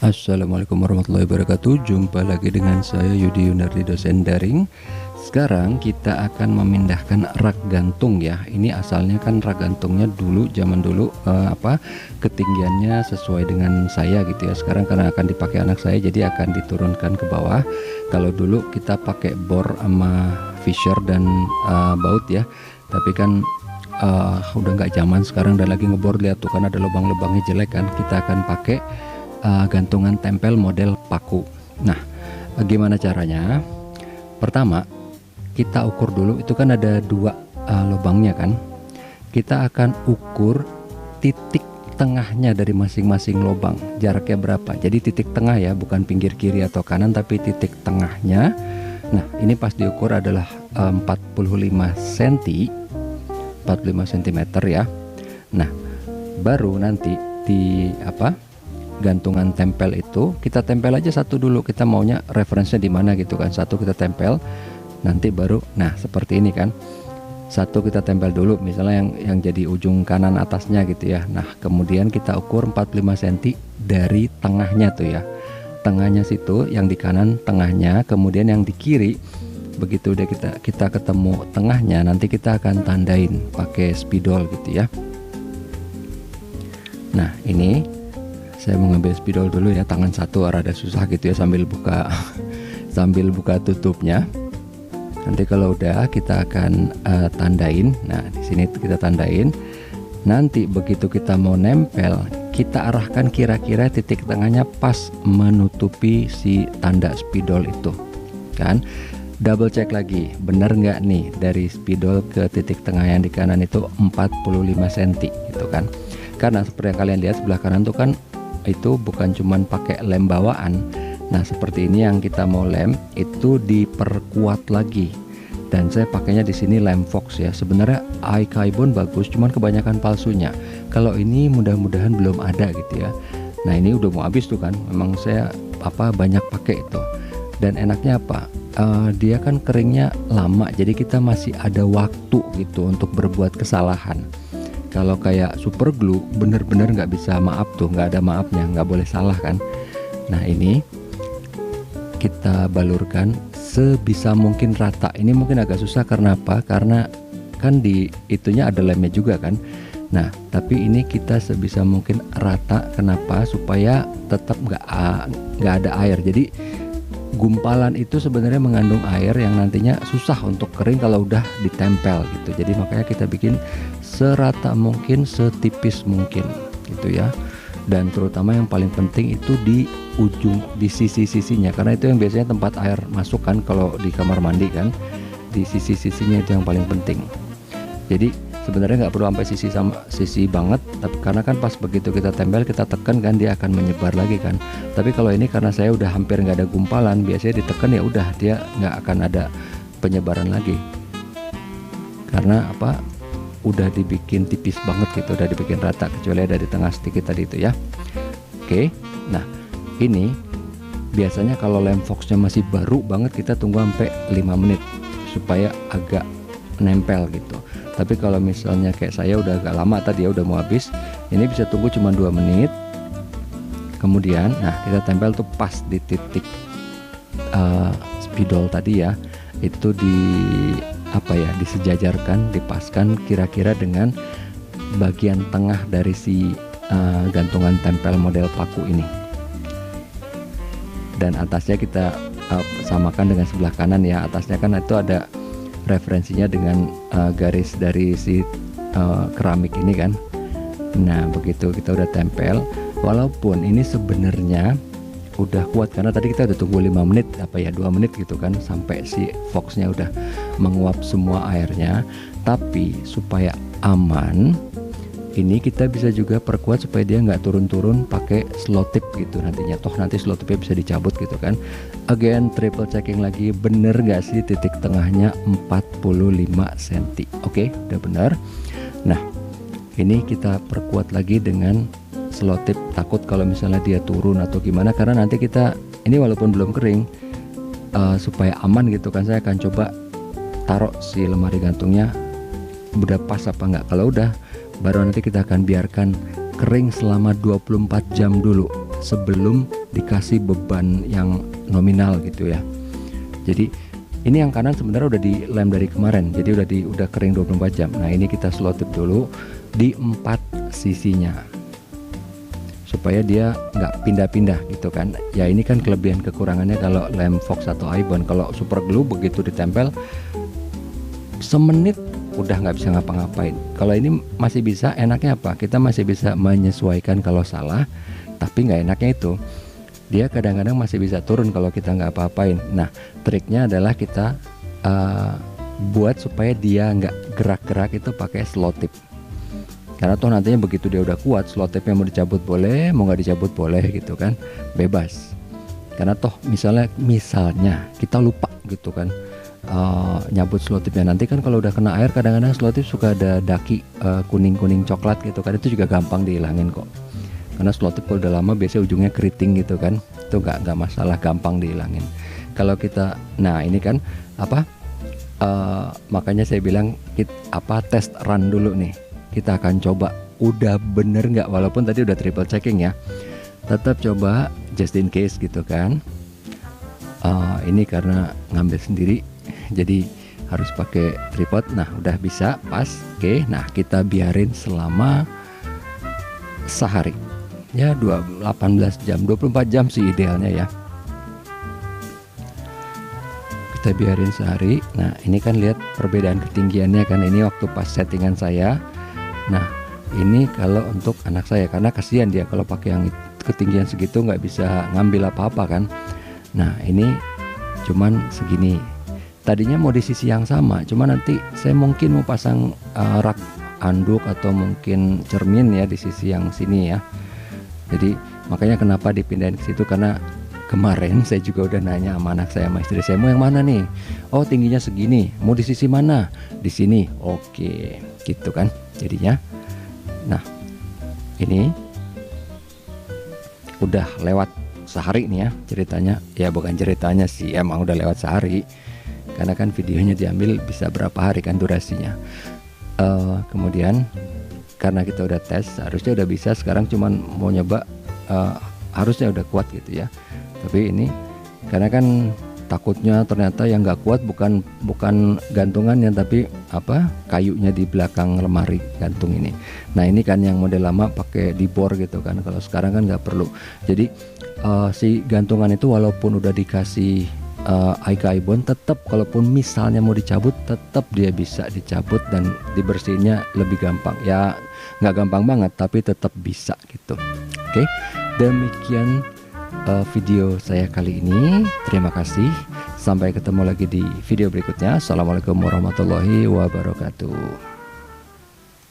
Assalamualaikum warahmatullahi wabarakatuh. Jumpa lagi dengan saya Yudi Yunardi, dosen daring. Sekarang kita akan memindahkan rak gantung ya. Ini asalnya kan rak gantungnya dulu zaman dulu ketinggiannya sesuai dengan saya gitu ya. Sekarang karena akan dipakai anak saya, jadi akan diturunkan ke bawah. Kalau dulu kita pakai bor sama fisher dan baut ya. Tapi kan udah nggak zaman sekarang, dan lagi ngebor, lihat tuh kan ada lubang-lubangnya jelek kan. Kita akan pakai gantungan tempel model paku. Nah, gimana caranya? Pertama, kita ukur dulu, itu kan ada dua lubangnya kan. Kita akan ukur titik tengahnya dari masing-masing lubang, jaraknya berapa. Jadi titik tengah ya, bukan pinggir kiri atau kanan, tapi titik tengahnya. Nah, ini pas diukur adalah 45 cm ya. Nah, baru nanti di gantungan tempel itu kita tempel aja satu dulu, kita maunya referensinya di mana gitu kan. Satu kita tempel, nanti baru seperti ini kan. Satu kita tempel dulu, misalnya yang jadi ujung kanan atasnya gitu ya. Nah, kemudian kita ukur 45 cm dari tengahnya tuh ya. Tengahnya situ, yang di kanan tengahnya, kemudian yang di kiri. Begitu udah kita ketemu tengahnya, nanti kita akan tandain pakai spidol gitu ya. Nah, ini saya mengambil spidol dulu ya, tangan satu rada susah gitu ya, sambil buka tutupnya. Nanti kalau udah kita akan tandain. Nah, di sini kita tandain. Nanti begitu kita mau nempel, kita arahkan kira-kira titik tengahnya pas menutupi si tanda spidol itu kan. Double check lagi, bener nggak nih dari spidol ke titik tengah yang di kanan itu 45 cm gitu kan. Karena seperti yang kalian lihat sebelah kanan tuh kan, itu bukan cuman pakai lem bawaan. Nah, seperti ini yang kita mau lem itu diperkuat lagi, dan saya pakainya di sini lem Fox ya. Sebenarnya iKaibon bagus, cuman kebanyakan palsunya. Kalau ini mudah-mudahan belum ada gitu ya. Nah, ini udah mau habis tuh kan, memang saya banyak pakai itu. Dan enaknya apa, dia kan keringnya lama, jadi kita masih ada waktu gitu untuk berbuat kesalahan. Kalau kayak super glue bener-bener nggak bisa maaf tuh, nggak ada maafnya, nggak boleh salah kan. Nah, ini kita balurkan sebisa mungkin rata. Ini mungkin agak susah karena apa? Karena kan di itunya ada lemnya juga kan. Nah, tapi ini kita sebisa mungkin rata. Kenapa? Supaya tetap nggak ada air. Jadi gumpalan itu sebenarnya mengandung air yang nantinya susah untuk kering kalau udah ditempel gitu. Jadi makanya kita bikin serata mungkin, setipis mungkin gitu ya. Dan terutama yang paling penting itu di ujung, di sisi-sisinya, karena itu yang biasanya tempat air masuk kan kalau di kamar mandi kan. Di sisi-sisinya itu yang paling penting. Jadi sebenarnya nggak perlu sampai sisi banget, tapi karena kan pas begitu kita tempel, kita tekan kan, dia akan menyebar lagi kan. Tapi kalau ini karena saya udah hampir nggak ada gumpalan, biasanya ditekan ya udah, dia nggak akan ada penyebaran lagi. Karena udah dibikin tipis banget gitu, udah dibikin rata, kecuali ada di tengah sedikit tadi itu ya. Oke, nah ini biasanya kalau lem Fox-nya masih baru banget, kita tunggu sampai 5 menit supaya agak nempel gitu. Tapi kalau misalnya kayak saya udah agak lama tadi ya, udah mau habis, ini bisa tunggu cuma 2 menit. Kemudian kita tempel tuh pas di titik spidol tadi ya, itu disejajarkan, dipaskan kira-kira dengan bagian tengah dari si gantungan tempel model paku ini. Dan atasnya kita samakan dengan sebelah kanan ya. Atasnya kan itu ada referensinya dengan garis dari si keramik ini kan. Nah, begitu kita udah tempel, walaupun ini sebenarnya udah kuat karena tadi kita udah tunggu 5 menit 2 menit gitu kan, sampai si Fox-nya udah menguap semua airnya. Tapi supaya aman, ini kita bisa juga perkuat supaya dia nggak turun-turun pakai slow tip gitu nantinya. Toh nanti slow tipnya bisa dicabut gitu kan. Again, triple checking lagi, bener nggak sih titik tengahnya 45 cm. Oke, udah bener. Nah, ini kita perkuat lagi dengan slow tip. Takut kalau misalnya dia turun atau gimana, karena nanti kita ini walaupun belum kering, supaya aman gitu kan, saya akan coba taruh si lemari gantungnya udah pas apa enggak. Kalau udah, baru nanti kita akan biarkan kering selama 24 jam dulu. sebelum dikasih beban yang nominal gitu ya. Jadi ini yang kanan sebenarnya udah dilem dari kemarin, jadi udah kering 24 jam. Nah ini kita selotip dulu di 4 sisinya supaya dia nggak pindah-pindah gitu kan. Ya ini kan kelebihan kekurangannya kalau lem Fox atau iBond. Kalau super glue begitu ditempel semenit udah nggak bisa ngapa-ngapain. Kalau ini masih bisa, enaknya apa? Kita masih bisa menyesuaikan kalau salah, tapi nggak enaknya itu dia kadang-kadang masih bisa turun kalau kita nggak apa-apain. Nah triknya adalah kita buat supaya dia nggak gerak-gerak itu pakai selotip. Karena toh nantinya begitu dia udah kuat, selotipnya mau dicabut boleh, mau nggak dicabut boleh gitu kan, bebas. Karena toh misalnya kita lupa gitu kan, nyabut selotipnya. Nanti kan kalau udah kena air kadang-kadang selotip suka ada daki kuning-kuning coklat gitu kan, itu juga gampang dihilangin kok. Karena selotip kalau udah lama biasanya ujungnya keriting gitu kan, itu nggak masalah, gampang dihilangin. Kalau kita, nah ini kan makanya saya bilang test run dulu nih. Kita akan coba udah bener nggak, walaupun tadi udah triple checking ya, tetap coba just in case gitu kan. Ini karena ngambil sendiri jadi harus pakai tripod. Nah udah bisa pas, oke. Nah kita biarin selama sehari ya, 18 jam 24 jam sih idealnya ya. Kita biarin sehari. Nah ini kan lihat perbedaan ketinggiannya kan, ini waktu pas settingan saya. Nah ini kalau untuk anak saya, karena kasihan dia kalau pakai yang ketinggian segitu nggak bisa ngambil apa-apa kan. Nah ini cuman segini. Tadinya mau di sisi yang sama, cuma nanti saya mungkin mau pasang rak anduk atau mungkin cermin ya di sisi yang sini ya. Jadi makanya kenapa dipindahin ke situ, karena kemarin saya juga udah nanya sama anak saya, sama istri saya, mau yang mana nih? Oh tingginya segini, mau di sisi mana? Di sini. Oke gitu kan jadinya. Nah ini udah lewat sehari nih ya ceritanya. Ya bukan ceritanya sih, emang udah lewat sehari, karena kan videonya diambil bisa berapa hari kan durasinya. Kemudian karena kita udah tes, harusnya udah bisa. Sekarang cuman mau nyoba, harusnya udah kuat gitu ya. Tapi ini karena kan takutnya ternyata yang nggak kuat bukan gantungannya, tapi kayunya di belakang lemari gantung ini. Nah ini kan yang model lama pakai dibor gitu kan, kalau sekarang kan nggak perlu. Jadi si gantungan itu walaupun udah dikasih iBond, tetap kalaupun misalnya mau dicabut, tetap dia bisa dicabut dan dibersihinnya lebih gampang ya. Nggak gampang banget tapi tetap bisa gitu. Oke, demikian video saya kali ini. Terima kasih, sampai ketemu lagi di video berikutnya. Assalamualaikum warahmatullahi wabarakatuh.